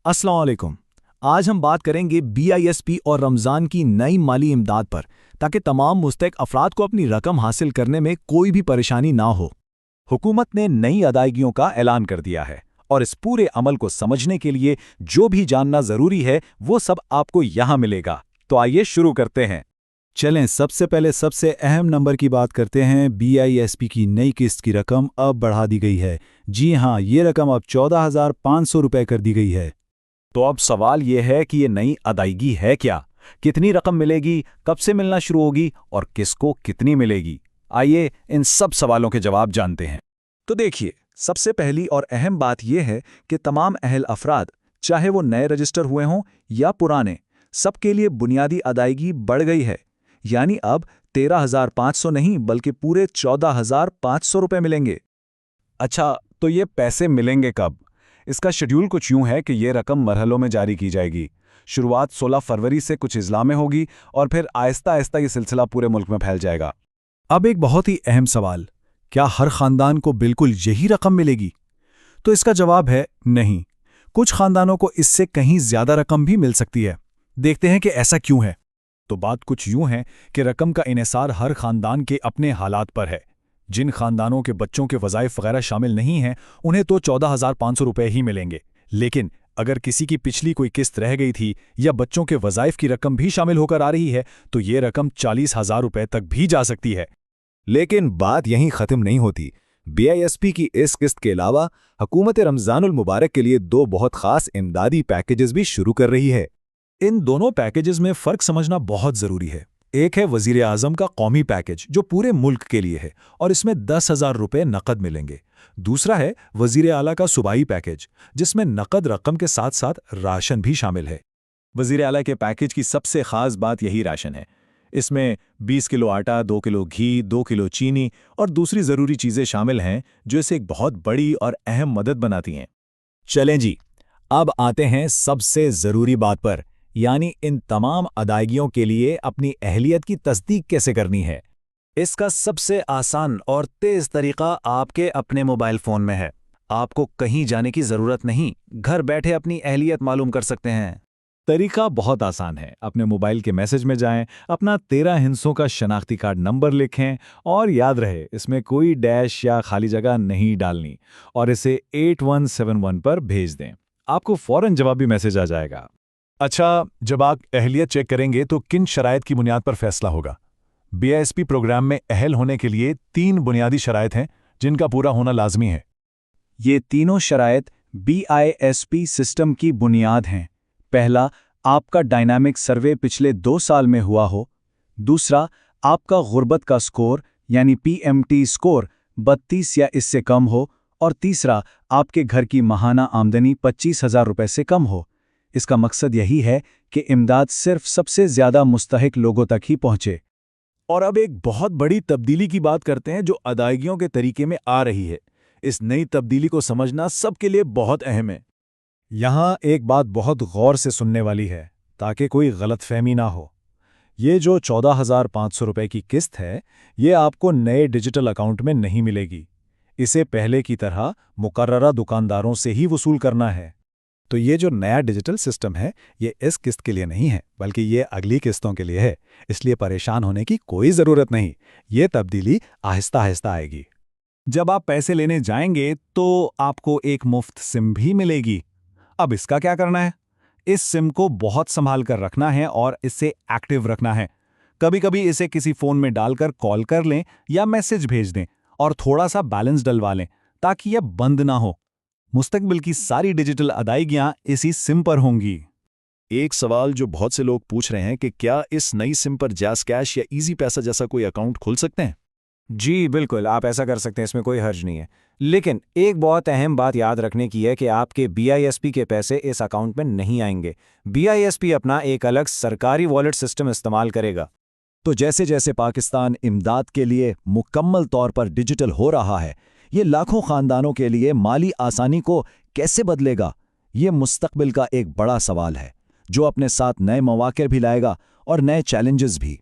अस्सलाम वालेकुम। आज हम बात करेंगे बीआईएसपी और रमज़ान की नई माली इमदाद पर, ताकि तमाम मुस्तहिक अफराद को अपनी रकम हासिल करने में कोई भी परेशानी ना हो। हुकूमत ने नई अदायगियों का ऐलान कर दिया है और इस पूरे अमल को समझने के लिए जो भी जानना जरूरी है वो सब आपको यहाँ मिलेगा। तो आइए शुरू करते हैं। चलें सबसे पहले सबसे अहम नंबर की बात करते हैं। बीआईएसपी की नई किस्त की रकम अब बढ़ा दी गई है। जी हां, ये रकम अब 14,500 रुपये कर दी गई है। तो अब सवाल ये है कि ये नई अदायगी है क्या, कितनी रकम मिलेगी, कब से मिलना शुरू होगी और किसको कितनी मिलेगी। आइए इन सब सवालों के जवाब जानते हैं। तो देखिए, सबसे पहली और अहम बात यह है कि तमाम अहल अफराद, चाहे वो नए रजिस्टर हुए हों या पुराने, सबके लिए बुनियादी अदायगी बढ़ गई है। यानी अब 13,500 नहीं बल्कि पूरे 14,500 रुपये मिलेंगे। अच्छा, तो ये पैसे मिलेंगे कब? इसका शेड्यूल कुछ यूं है कि ये रकम मरहलों में जारी की जाएगी। शुरुआत 16 फरवरी से कुछ अजला में होगी और फिर आहिस्ता आहिस्ता ये सिलसिला पूरे मुल्क में फैल जाएगा। अब एक बहुत ही अहम सवाल, क्या हर खानदान को बिल्कुल यही रकम मिलेगी? तो इसका जवाब है नहीं। कुछ खानदानों को इससे कहीं ज्यादा रकम भी मिल सकती है। देखते हैं कि ऐसा क्यों है। तो बात कुछ यूं है कि रकम का इन्हिसार हर खानदान के अपने हालात पर है। जिन खानदानों के बच्चों के वज़ाइफ वगैरह शामिल नहीं हैं, उन्हें तो 14,500 रुपये ही मिलेंगे। लेकिन अगर किसी की पिछली कोई किस्त रह गई थी या बच्चों के वज़ाइफ की रकम भी शामिल होकर आ रही है, तो ये रकम 40,000 रुपये तक भी जा सकती है। लेकिन बात यहीं ख़त्म नहीं होती। बीआईएसपी की इस किस्त के अलावा हुकूमत रमज़ानुल मुबारक के लिए दो बहुत ख़ास इमदादी पैकेजेस भी शुरू कर रही है। इन दोनों पैकेजेस में फ़र्क समझना बहुत ज़रूरी है। एक है वज़ीर आज़म का कौमी पैकेज, जो पूरे मुल्क के लिए है और इसमें 10,000 रुपये नकद मिलेंगे। दूसरा है वज़ीर आला का सूबाई पैकेज, जिसमें नकद रकम के साथ साथ राशन भी शामिल है। वज़ीर आला के पैकेज की सबसे ख़ास बात यही राशन है। इसमें 20 किलो आटा, 2 किलो घी, 2 किलो चीनी और दूसरी ज़रूरी चीज़ें शामिल हैं, जो इसे एक बहुत बड़ी और अहम मदद बनाती हैं। चलें जी, अब आते हैं सबसे ज़रूरी बात पर, यानी इन तमाम अदायगियों के लिए अपनी अहलियत की तस्दीक कैसे करनी है। इसका सबसे आसान और तेज़ तरीका आपके अपने मोबाइल फ़ोन में है। आपको कहीं जाने की ज़रूरत नहीं, घर बैठे अपनी अहलियत मालूम कर सकते हैं। तरीका बहुत आसान है। अपने मोबाइल के मैसेज में जाएं, अपना 13 हिस्सों का शनाख्ती कार्ड नंबर लिखें और याद रहे इसमें कोई डैश या खाली जगह नहीं डालनी और इसे 8171 पर भेज दें। आपको फ़ौरन जवाबी मैसेज आ जाएगा। अच्छा, जब आप अहलियत चेक करेंगे तो किन शराइत की बुनियाद पर फैसला होगा? बीआईएसपी प्रोग्राम में अहल होने के लिए 3 बुनियादी शराइत हैं, जिनका पूरा होना लाजमी है। ये तीनों शराइत बीआईएसपी सिस्टम की बुनियाद हैं। पहला, आपका डायनामिक सर्वे पिछले 2 साल में हुआ हो। दूसरा, आपका गुर्बत का स्कोर यानी पीएमटी स्कोर 32 या इससे कम हो। और तीसरा, आपके घर की माहाना आमदनी 25,000 रुपये से कम हो। इसका मकसद यही है कि इमदाद सिर्फ सबसे ज़्यादा मुस्तहिक लोगों तक ही पहुंचे। और अब एक बहुत बड़ी तब्दीली की बात करते हैं जो अदायगियों के तरीके में आ रही है। इस नई तब्दीली को समझना सबके लिए बहुत अहम है। यहाँ एक बात बहुत गौर से सुनने वाली है, ताकि कोई गलतफहमी ना हो। ये जो 14,500 रुपये की किस्त है, ये आपको नए डिजिटल अकाउंट में नहीं मिलेगी। इसे पहले की तरह मुकर्ररा दुकानदारों से ही वसूल करना है। तो ये जो नया डिजिटल सिस्टम है, ये इस किस्त के लिए नहीं है, बल्कि ये अगली किस्तों के लिए है। इसलिए परेशान होने की कोई ज़रूरत नहीं। ये तब्दीली आहिस्ता आहिस्ता आएगी। जब आप पैसे लेने जाएंगे तो आपको एक मुफ्त सिम भी मिलेगी। अब इसका क्या करना है? इस सिम को बहुत संभाल कर रखना है और इसे एक्टिव रखना है। कभी कभी इसे किसी फ़ोन में डालकर कॉल कर लें या मैसेज भेज दें और थोड़ा सा बैलेंस डलवा लें, ताकि यह बंद ना हो। मुस्तकबिल की सारी डिजिटल अदायगियां इसी सिम पर होंगी। एक सवाल जो बहुत से लोग पूछ रहे हैं कि क्या इस नई सिम पर जैज़ कैश या इजी पैसा जैसा कोई अकाउंट खुल सकते हैं? जी बिल्कुल, आप ऐसा कर सकते हैं, इसमें कोई हर्ज नहीं है। लेकिन एक बहुत अहम बात याद रखने की है कि आपके बीआईएसपी के पैसे इस अकाउंट में नहीं आएंगे। बीआईएसपी अपना एक अलग सरकारी वॉलेट सिस्टम इस्तेमाल करेगा। तो जैसे जैसे पाकिस्तान इमदाद के लिए मुकम्मल तौर पर डिजिटल हो रहा है, ये लाखों खानदानों के लिए माली आसानी को कैसे बदलेगा? ये मुस्तकबिल का एक बड़ा सवाल है, जो अपने साथ नए मौके भी लाएगा और नए चैलेंजेस भी।